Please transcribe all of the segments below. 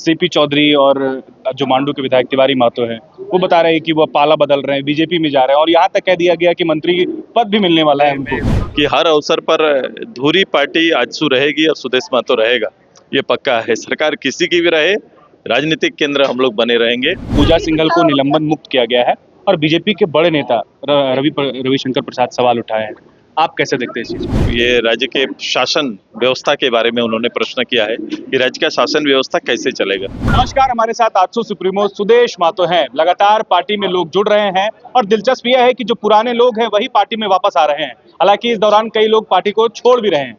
CP Chaudhary और जो मांडू के विधायक तिवारी महतो हैं, वो बता रहे हैं कि वो पाला बदल रहे हैं, बीजेपी में जा रहे हैं और यहाँ तक कह दिया गया कि मंत्री पद भी मिलने वाला है उनको। कि हर अवसर पर धुरी पार्टी आजसू रहेगी और सुदेश महतो रहेगा, ये पक्का है। सरकार किसी की भी रहे, राजनीतिक केंद्र हम लोग बने रहेंगे। पूजा सिंघल को निलंबन मुक्त किया गया है और बीजेपी के बड़े नेता रविशंकर प्रसाद सवाल उठाए हैं। आप कैसे देखते हैं इस चीज को? ये राज्य के शासन व्यवस्था के बारे में उन्होंने प्रश्न किया है कि राज्य का शासन व्यवस्था कैसे चलेगा। नमस्कार, हमारे साथ आजसू सुप्रीमो सुदेश महतो हैं। लगातार पार्टी में लोग जुड़ रहे हैं और दिलचस्प यह है कि जो पुराने लोग हैं वही पार्टी में वापस आ रहे हैं। हालांकि इस दौरान कई लोग पार्टी को छोड़ भी रहे हैं।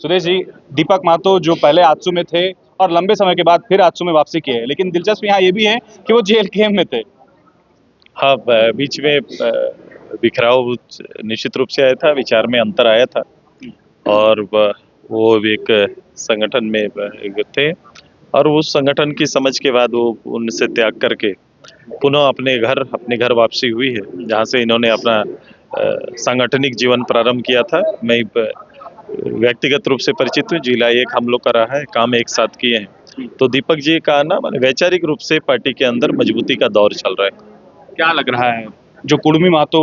सुदेश जी, दीपक महतो जो पहले आजसू में थे और लंबे समय के बाद फिर आजसू में वापसी की है, लेकिन दिलचस्प यहाँ ये भी है कि वो JLKM में थे। हाँ, बीच में बिखराव निश्चित रूप से आया था, विचार में अंतर आया था और वो एक संगठन में थे और उस संगठन की समझ के बाद वो उनसे त्याग करके पुनः अपने घर वापसी हुई है, जहाँ से इन्होंने अपना सांगठनिक जीवन प्रारंभ किया था। मैं व्यक्तिगत रूप से परिचित हूँ, जिला एक हम लोग का रहा है, काम एक साथ किए हैं। तो दीपक जी का आना वैचारिक रूप से पार्टी के अंदर मजबूती का दौर चल रहा है। क्या लग रहा है, जो कुड़मी महतो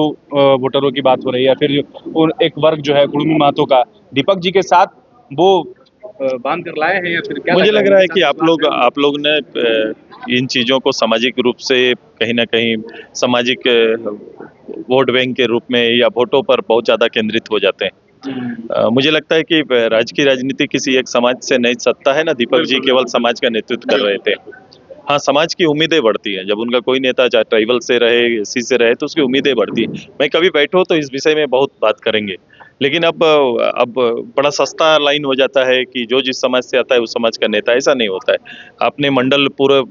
वोटरों की बात हो रही है, फिर एक वर्ग जो है कुड़मी महतो का दीपक जी के साथ वो बांध कर लाए हैं या फिर क्या? मुझे लग रहा है कि आप लोग ने इन चीजों को सामाजिक रूप से कहीं ना कहीं सामाजिक वोट बैंक के रूप में या वोटों पर बहुत ज्यादा केंद्रित हो जाते हैं। मुझे लगता है कि राज्य की राजनीति किसी एक समाज से नहीं सत्ता है ना। दीपक जी केवल समाज का नेतृत्व कर रहे थे। हाँ, समाज की उम्मीदें बढ़ती हैं जब उनका कोई नेता चाहे ट्राइबल से रहे, एससी से रहे, तो उसकी उम्मीदें बढ़ती हैं। मैं कभी बैठो तो इस विषय में बहुत बात करेंगे, लेकिन अब बड़ा सस्ता लाइन हो जाता है कि जो जिस समाज से आता है उस समाज का नेता। ऐसा नहीं होता है। आपने मंडल पूर्व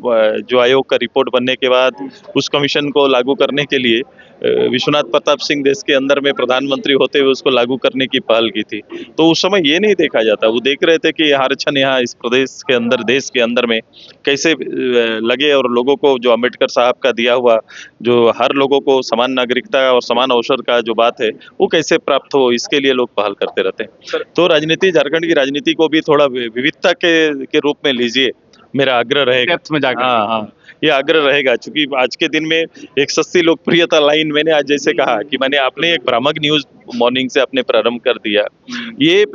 जो आयोग का रिपोर्ट बनने के बाद उस कमीशन को लागू करने के लिए विश्वनाथ प्रताप सिंह देश के अंदर में प्रधानमंत्री होते हुए उसको लागू करने की पहल की थी। तो उस समय ये नहीं देखा जाता, वो देख रहे थे कि आरक्षण यहाँ इस प्रदेश के अंदर, देश के अंदर में कैसे लगे और लोगों को जो अम्बेडकर साहब का दिया हुआ जो हर लोगों को समान नागरिकता और समान अवसर का जो बात है वो कैसे प्राप्त हो, इसके लिए लोग पहल करते रहते हैं। तो राजनीति, झारखंड की राजनीति को भी थोड़ा विविधता के रूप में लीजिए, मेरा आग्रह रहेगा। में जाकर हाँ, ये आग्रह रहेगा, क्योंकि आज के दिन में एक सस्ती लोकप्रियता लाइन मैंने आज जैसे कहा कि आपने एक भ्रामक न्यूज मॉर्निंग से आपने प्रारंभ कर दिया। ये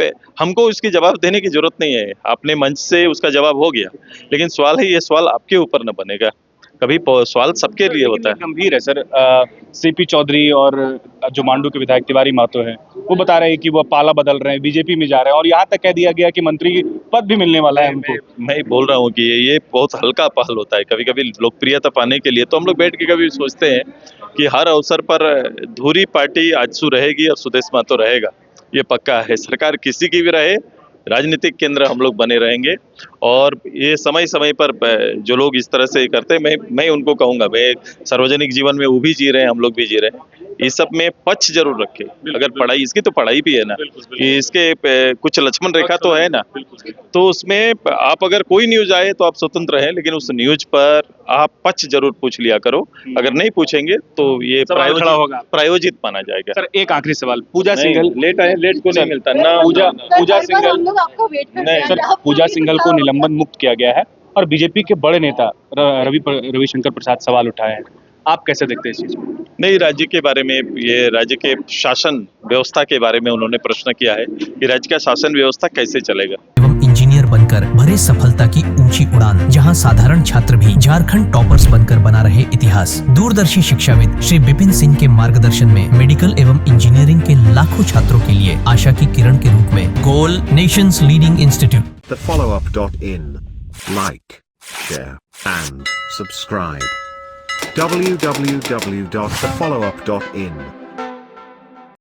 हमको इसकी जवाब देने की जरूरत नहीं है, आपने मंच से उसका जवाब हो गया, लेकिन सवाल है, ये सवाल आपके ऊपर न बनेगा। कभी सवाल सबके लिए होता है। गंभीर है सर। सीपी चौधरी और जो मांडू के विधायक तिवारी महतो हैं, वो बता रहे हैं कि वो पाला बदल रहे हैं, बीजेपी में जा रहे हैं और यहाँ तक कह दिया गया कि मंत्री पद भी मिलने वाला है उनको। मैं बोल रहा हूँ कि ये बहुत हल्का पहल होता है। कभी कभी लोकप्रियता पाने के लिए तो हम लोग बैठ के कभी सोचते हैं कि हर अवसर पर धुरी पार्टी आजसू रहेगी और सुदेश महतो रहेगा, ये पक्का है। सरकार किसी की भी रहे, राजनीतिक केंद्र हम लोग बने रहेंगे और ये समय समय पर जो लोग इस तरह से करते हैं, मैं उनको कहूँगा, मैं सार्वजनिक जीवन में वो भी जी रहे हैं, हम लोग भी जी रहे हैं, इस सब में पक्ष जरूर रखे। अगर पढ़ाई, इसकी तो पढ़ाई भी है ना, कि इसके कुछ लक्ष्मण रेखा तो है ना, तो उसमें आप अगर कोई न्यूज आए तो आप स्वतंत्र हैं, लेकिन उस न्यूज पर आप पक्ष जरूर पूछ लिया करो। अगर नहीं पूछेंगे तो ये प्रायोजित माना जाएगा। सर, एक आखिरी सवाल, पूजा सिंघल लेट को नहीं मिलता ना। पूजा सिंघल को निलंबन मुक्त किया गया है और बीजेपी के बड़े नेता रविशंकर प्रसाद सवाल उठाए हैं। आप कैसे देखते हैं इस चीज को? नहीं, राज्य के बारे में, ये राज्य के शासन व्यवस्था के बारे में उन्होंने प्रश्न किया है कि राज्य का शासन व्यवस्था कैसे चलेगा। एवं इंजीनियर बनकर भरे सफलता की ऊंची उड़ान, जहां साधारण छात्र भी झारखंड टॉपर्स बनकर बना रहे इतिहास। दूरदर्शी शिक्षाविद श्री विपिन सिंह के मार्गदर्शन में मेडिकल एवं इंजीनियरिंग के लाखों छात्रों के लिए आशा की किरण के रूप में goal nation's leading institute. thefollowup.in. Like, share and subscribe. www.thefollowup.in